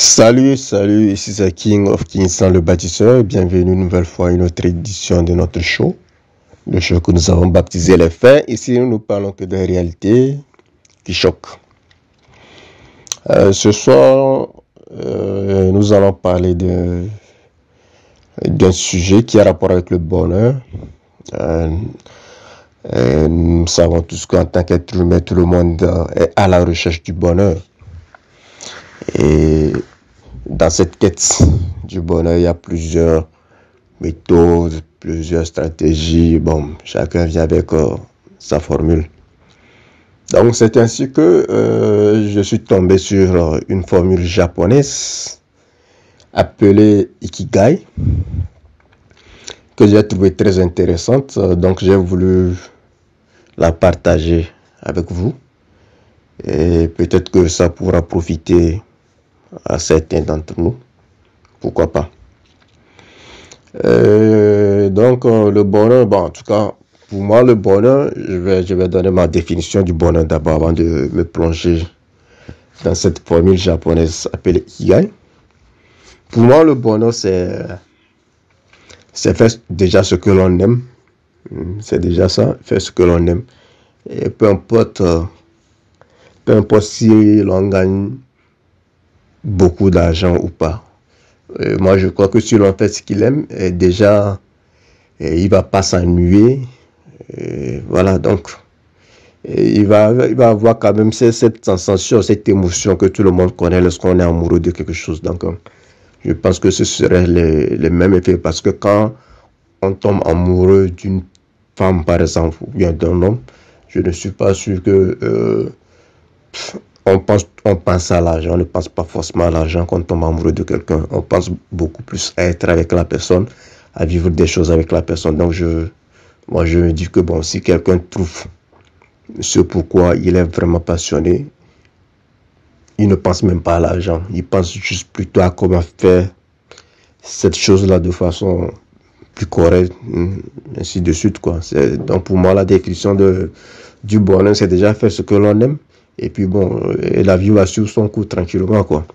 Salut, ici c'est King of Kings le bâtisseur. Bienvenue une nouvelle fois à une autre édition de notre show. Le show que nous avons baptisé Les Faits. Ici, nous ne parlons que de réalités qui choquent. Ce soir, nous allons parler d'un sujet qui a rapport avec le bonheur. Nous savons tous qu'en tant qu'être humain, tout le monde est à la recherche du bonheur. Et dans cette quête du bonheur, il y a plusieurs méthodes, plusieurs stratégies. Bon, chacun vient avec sa formule. Donc, c'est ainsi que je suis tombé sur une formule japonaise appelée Ikigai, que j'ai trouvée très intéressante. Donc, j'ai voulu la partager avec vous. Et peut-être que ça pourra profiter à certains d'entre nous. Pourquoi pas. Donc, le bonheur, bon, en tout cas, pour moi, le bonheur, je vais donner ma définition du bonheur d'abord avant de me plonger dans cette formule japonaise appelée Ikigai. Pour moi, le bonheur, c'est faire déjà ce que l'on aime. C'est déjà ça, faire ce que l'on aime. Et peu importe si l'on gagne beaucoup d'argent ou pas. Moi, je crois que si l'on fait ce qu'il aime, déjà, il va pas s'ennuyer. Voilà, donc, il va avoir quand même cette sensation, cette émotion que tout le monde connaît lorsqu'on est amoureux de quelque chose. Donc, je pense que ce serait le même effet parce que quand on tombe amoureux d'une femme, par exemple, ou bien d'un homme, je ne suis pas sûr que on pense à l'argent, on ne pense pas forcément à l'argent quand on tombe amoureux de quelqu'un. On pense beaucoup plus à être avec la personne, à vivre des choses avec la personne. Donc, moi, je me dis que bon, si quelqu'un trouve ce pourquoi il est vraiment passionné, il ne pense même pas à l'argent. Il pense juste plutôt à comment faire cette chose-là de façon plus correcte, ainsi de suite, quoi. Donc, pour moi, la définition du bonheur, c'est déjà faire ce que l'on aime. Et puis bon, la vie va suivre son cours tranquillement, quoi.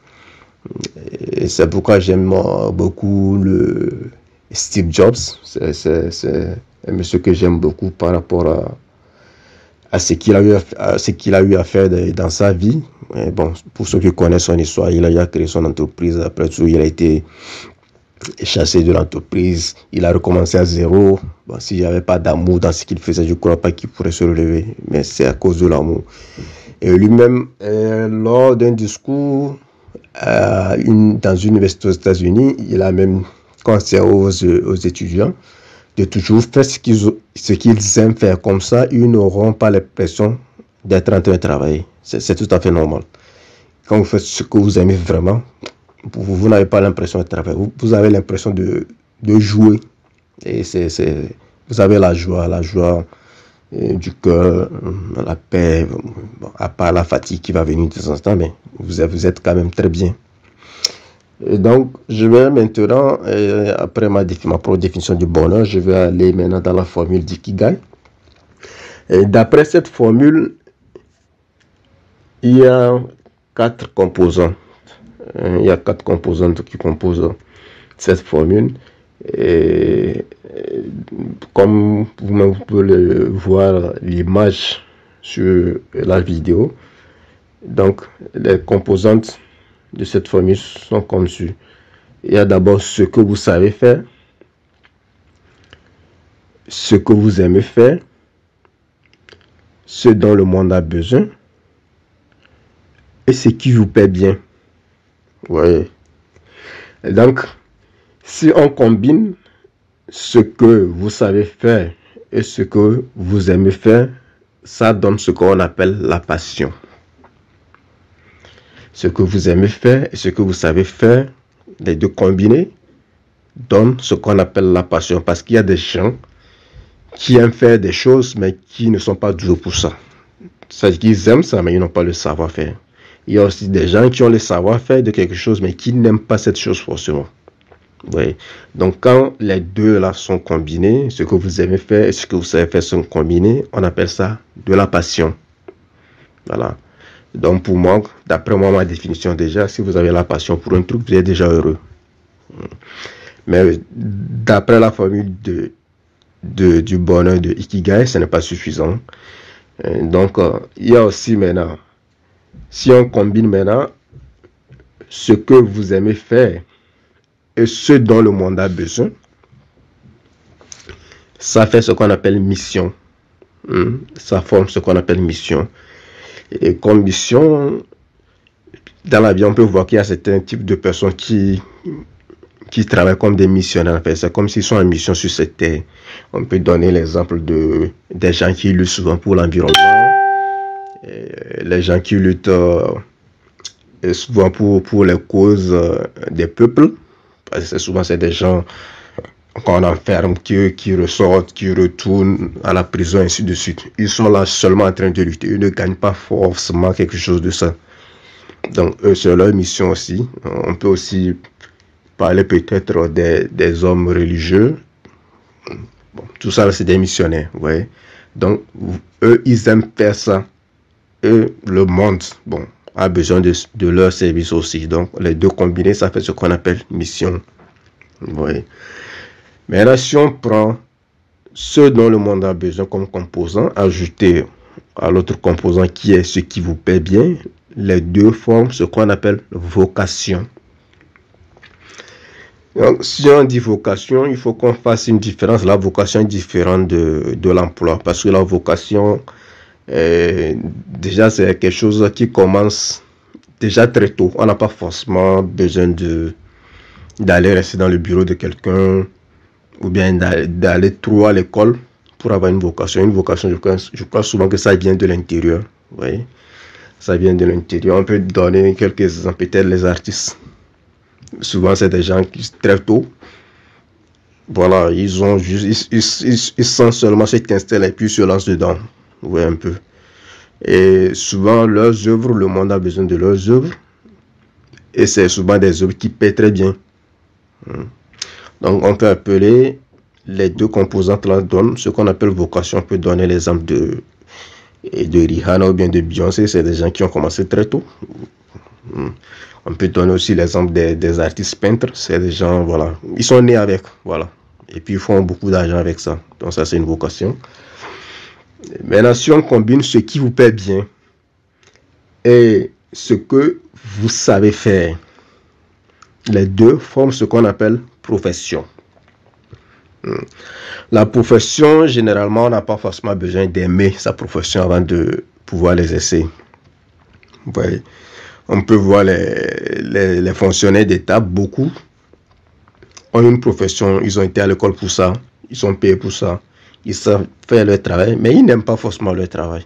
Et c'est pourquoi j'aime beaucoup le Steve Jobs. C'est un monsieur que j'aime beaucoup par rapport à ce qu'il a eu à faire dans sa vie. Et bon, pour ceux qui connaissent son histoire, il a créé son entreprise. Après tout, il a été chassé de l'entreprise. Il a recommencé à zéro. Bon, s'il n'y avait pas d'amour dans ce qu'il faisait, je ne crois pas qu'il pourrait se relever. Mais c'est à cause de l'amour. Et lui-même, lors d'un discours dans une université aux États-Unis, il a même conseillé aux étudiants de toujours faire ce qu'ils aiment faire. Comme ça, ils n'auront pas l'impression d'être en train de travailler. C'est tout à fait normal. Quand vous faites ce que vous aimez vraiment, vous n'avez pas l'impression de travailler. Vous avez l'impression de jouer. Et vous avez la joie du cœur, la paix, bon, à part la fatigue qui va venir de temps en temps, mais vous êtes quand même très bien. Et donc, je vais maintenant, après ma propre définition du bonheur, je vais aller maintenant dans la formule d'Ikigai. Et d'après cette formule, il y a 4 composantes. Il y a 4 composantes qui composent cette formule. Et comme vous pouvez voir l'image sur la vidéo, donc les composantes de cette formule sont comme suit. Il y a d'abord ce que vous savez faire, ce que vous aimez faire, ce dont le monde a besoin et ce qui vous paie bien. Ouais. Donc, si on combine ce que vous savez faire et ce que vous aimez faire, ça donne ce qu'on appelle la passion. Ce que vous aimez faire et ce que vous savez faire, les deux combinés, donnent ce qu'on appelle la passion. Parce qu'il y a des gens qui aiment faire des choses, mais qui ne sont pas doués pour ça. C'est-à-dire qu'ils aiment ça, mais ils n'ont pas le savoir-faire. Il y a aussi des gens qui ont le savoir-faire de quelque chose, mais qui n'aiment pas cette chose forcément. Oui. Donc, quand les deux là sont combinés, ce que vous aimez faire et ce que vous savez faire sont combinés, on appelle ça de la passion. Voilà. Donc pour moi, d'après moi, ma définition déjà, si vous avez la passion pour un truc, vous êtes déjà heureux. Mais d'après la formule du bonheur de Ikigai, ce n'est pas suffisant. Donc il y a aussi maintenant, si on combine maintenant ce que vous aimez faire et ce dont le monde a besoin, ça fait ce qu'on appelle mission. Ça forme ce qu'on appelle mission. Et comme mission, dans la vie, on peut voir qu'il y a certains types de personnes qui travaillent comme des missionnaires. En fait. C'est comme s'ils sont en mission sur cette terre. On peut donner l'exemple des gens qui luttent souvent pour l'environnement, les gens qui luttent souvent pour les causes des peuples. Parce que souvent, c'est des gens qu'on enferme, qui ressortent, qui retournent à la prison, ainsi de suite. Ils sont là seulement en train de lutter. Ils ne gagnent pas forcément quelque chose de ça. Donc, eux, c'est leur mission aussi. On peut aussi parler peut-être des hommes religieux. Bon, tout ça, c'est des missionnaires, vous voyez. Donc, eux, ils aiment faire ça. Eux, le monde, bon, a besoin de leur service aussi. Donc, les deux combinés, ça fait ce qu'on appelle mission. Vous voyez. Maintenant, si on prend ce dont le monde a besoin comme composant, ajouté à l'autre composant qui est ce qui vous paie bien, les deux forment ce qu'on appelle vocation. Donc, si on dit vocation, il faut qu'on fasse une différence. La vocation est différente de l'emploi, parce que la vocation, déjà, c'est quelque chose qui commence déjà très tôt. On n'a pas forcément besoin d'aller rester dans le bureau de quelqu'un ou bien d'aller trop à l'école pour avoir une vocation. Une vocation, je crois souvent que ça vient de l'intérieur. Vous voyez, ça vient de l'intérieur. On peut donner quelques exemples, peut-être les artistes. Souvent, c'est des gens qui, très tôt, voilà, ils ont juste, ils sentent seulement cet instinct et puis ils se lancent dedans. Vous voyez un peu. Et souvent, leurs œuvres, le monde a besoin de leurs œuvres. Et c'est souvent des œuvres qui paient très bien. Donc, on peut appeler les deux composantes là, donnent ce qu'on appelle vocation. On peut donner l'exemple de Rihanna ou bien de Beyoncé. C'est des gens qui ont commencé très tôt. On peut donner aussi l'exemple des artistes peintres. C'est des gens, voilà, ils sont nés avec, voilà. Et puis, ils font beaucoup d'argent avec ça. Donc, ça, c'est une vocation. Maintenant, si on combine ce qui vous paie bien et ce que vous savez faire, les deux forment ce qu'on appelle profession. La profession, généralement, on n'a pas forcément besoin d'aimer sa profession avant de pouvoir l'exercer. Vous voyez, on peut voir les fonctionnaires d'État, beaucoup ont une profession, ils ont été à l'école pour ça, ils sont payés pour ça, ils savent faire leur travail, mais ils n'aiment pas forcément leur travail.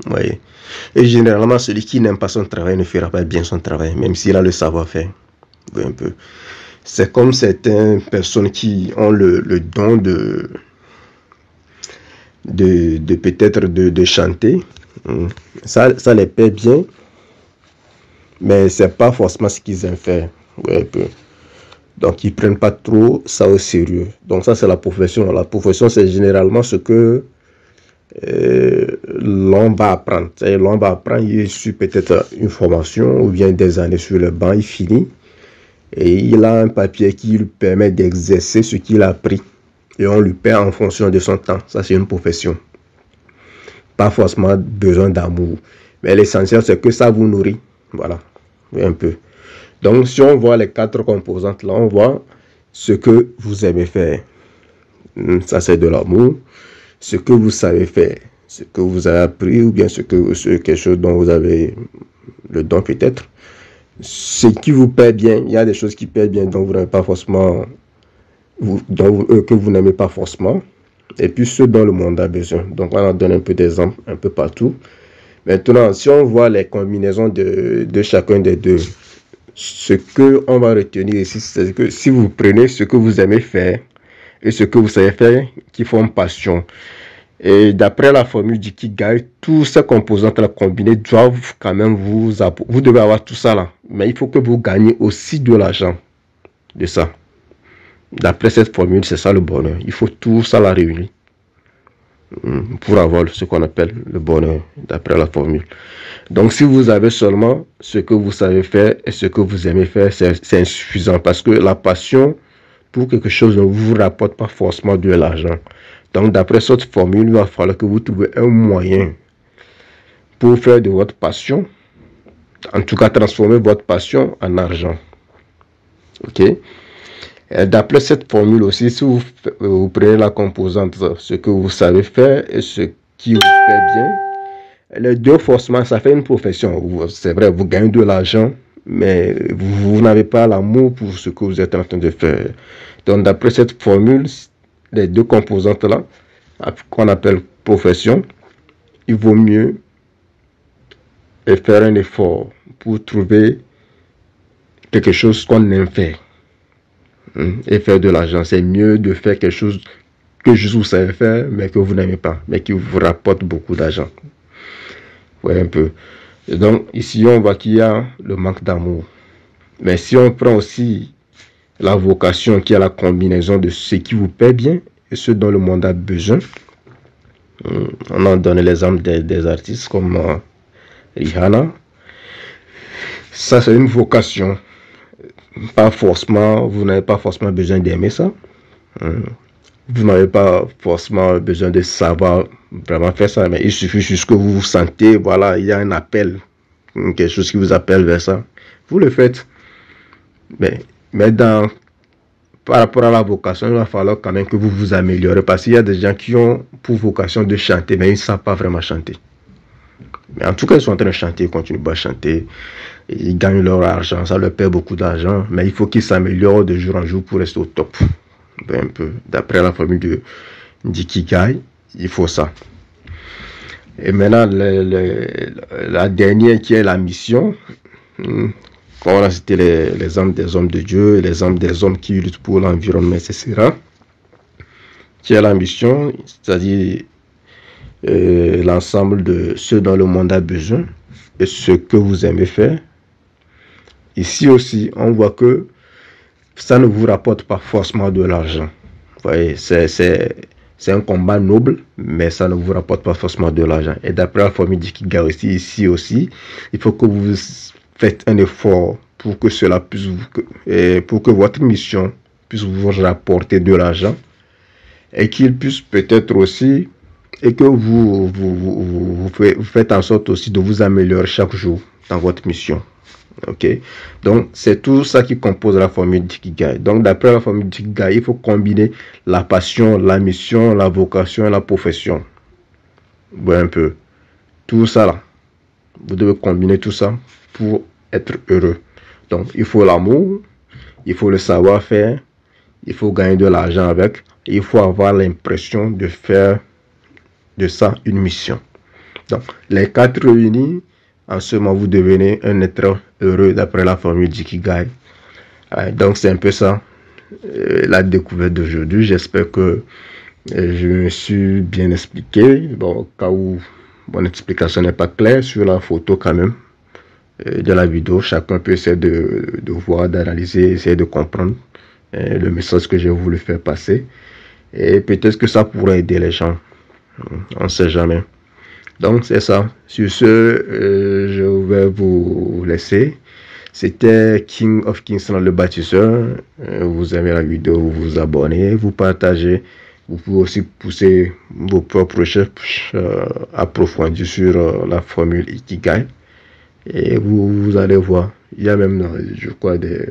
Vous voyez, et généralement, celui qui n'aime pas son travail ne fera pas bien son travail, même s'il a le savoir-faire. Un peu. C'est comme certaines personnes qui ont le don de peut-être de chanter. Ça les paie bien, mais c'est pas forcément ce qu'ils aiment faire. Ouais, un peu. Donc ils prennent pas trop ça au sérieux. Donc ça, c'est la profession. La profession, c'est généralement ce que l'on va apprendre. L'on va apprendre, il suit peut-être une formation ou bien des années sur le banc, il finit. Et il a un papier qui lui permet d'exercer ce qu'il a appris. Et on lui paie en fonction de son temps. Ça, c'est une profession. Pas forcément besoin d'amour. Mais l'essentiel, c'est que ça vous nourrit. Voilà. Un peu. Donc, si on voit les quatre composantes là, on voit ce que vous aimez faire. Ça, c'est de l'amour. Ce que vous savez faire. Ce que vous avez appris ou bien quelque chose dont vous avez le don peut-être. Ce qui vous paie bien, il y a des choses qui paient bien, dont vous n'avez pas forcément, que vous n'aimez pas forcément, et puis ceux dont le monde a besoin. Donc, on en donne un peu d'exemples, un peu partout. Maintenant, si on voit les combinaisons de chacun des deux, ce qu'on va retenir ici, c'est que si vous prenez ce que vous aimez faire et ce que vous savez faire, qui font passion, et d'après la formule du Ikigai, tous ces composantes-là combinées doivent quand même vous devez avoir tout ça là. Mais il faut que vous gagnez aussi de l'argent de ça. D'après cette formule, c'est ça le bonheur. Il faut tout ça la réunir. pour avoir ce qu'on appelle le bonheur, d'après la formule. Donc, si vous avez seulement ce que vous savez faire et ce que vous aimez faire, c'est insuffisant parce que la passion pour quelque chose ne vous rapporte pas forcément de l'argent. Donc, d'après cette formule, il va falloir que vous trouviez un moyen pour faire de votre passion, en tout cas transformer votre passion en argent. Ok? D'après cette formule aussi, si vous prenez la composante, ce que vous savez faire et ce qui vous fait bien, les deux forcément, ça fait une profession. C'est vrai, vous gagnez de l'argent, mais vous n'avez pas l'amour pour ce que vous êtes en train de faire. Donc, d'après cette formule, les deux composantes-là, qu'on appelle profession, il vaut mieux faire un effort pour trouver quelque chose qu'on aime faire et faire de l'argent. C'est mieux de faire quelque chose que juste vous savez faire, mais que vous n'aimez pas, mais qui vous rapporte beaucoup d'argent. Ouais, un peu. Et donc, ici, on voit qu'il y a le manque d'amour. Mais si on prend aussi la vocation, qui est la combinaison de ce qui vous paie bien et ce dont le monde a besoin, on a donné l'exemple des artistes comme Rihanna. Ça, c'est une vocation. Pas forcément, vous n'avez pas forcément besoin d'aimer ça. Vous n'avez pas forcément besoin de savoir vraiment faire ça, mais il suffit juste que vous vous sentez, voilà, il y a un appel, quelque chose qui vous appelle vers ça. Vous le faites. Mais par rapport à la vocation, il va falloir quand même que vous vous améliorez, parce qu'il y a des gens qui ont pour vocation de chanter, mais ils ne savent pas vraiment chanter. Mais en tout cas, ils sont en train de chanter, ils continuent à chanter, ils gagnent leur argent, ça leur paie beaucoup d'argent, mais il faut qu'ils s'améliorent de jour en jour pour rester au top. Un peu d'après la formule de d'Ikigai, il faut ça. Et maintenant, la dernière qui est la mission, comme on a cité les âmes des hommes de Dieu et les âmes des hommes qui luttent pour l'environnement, etc. Qui est la mission, c'est-à-dire l'ensemble de ce dont le monde a besoin et ce que vous aimez faire. Ici aussi, on voit que ça ne vous rapporte pas forcément de l'argent. Vous voyez, c'est un combat noble, mais ça ne vous rapporte pas forcément de l'argent. Et d'après la formule d'Ikigai aussi, ici aussi, il faut que vous faites un effort pour que cela puisse pour que votre mission puisse vous rapporter de l'argent et qu'il puisse peut-être aussi, et que vous faites en sorte aussi de vous améliorer chaque jour dans votre mission. Ok, donc c'est tout ça qui compose la formule d'Ikigai. Donc d'après la formule d'Ikigai, il faut combiner la passion, la mission, la vocation et la profession. Ouais, un peu tout ça là. Vous devez combiner tout ça pour être heureux. Donc il faut l'amour, il faut le savoir-faire, il faut gagner de l'argent avec, et il faut avoir l'impression de faire de ça une mission. Donc les quatre réunis, en ce moment, vous devenez un être heureux d'après la formule d'Ikigai. Donc, c'est un peu ça, la découverte d'aujourd'hui. J'espère que je me suis bien expliqué. Bon, au cas où mon explication n'est pas claire sur la photo quand même, de la vidéo, chacun peut essayer de voir, d'analyser, essayer de comprendre le message que j'ai voulu faire passer. Et peut-être que ça pourrait aider les gens. On ne sait jamais. Donc, c'est ça. Sur ce, je vais vous laisser. C'était King of Kingsland, le bâtisseur. Vous aimez la vidéo, vous vous abonnez, vous partagez. Vous pouvez aussi pousser vos propres recherches approfondies sur la formule Ikigai. Et vous allez voir. Il y a même, je crois, des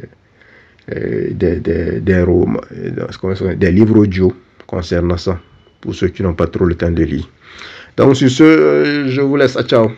livres audio concernant ça, pour ceux qui n'ont pas trop le temps de lire. Donc, sur ce, je vous laisse. Ciao.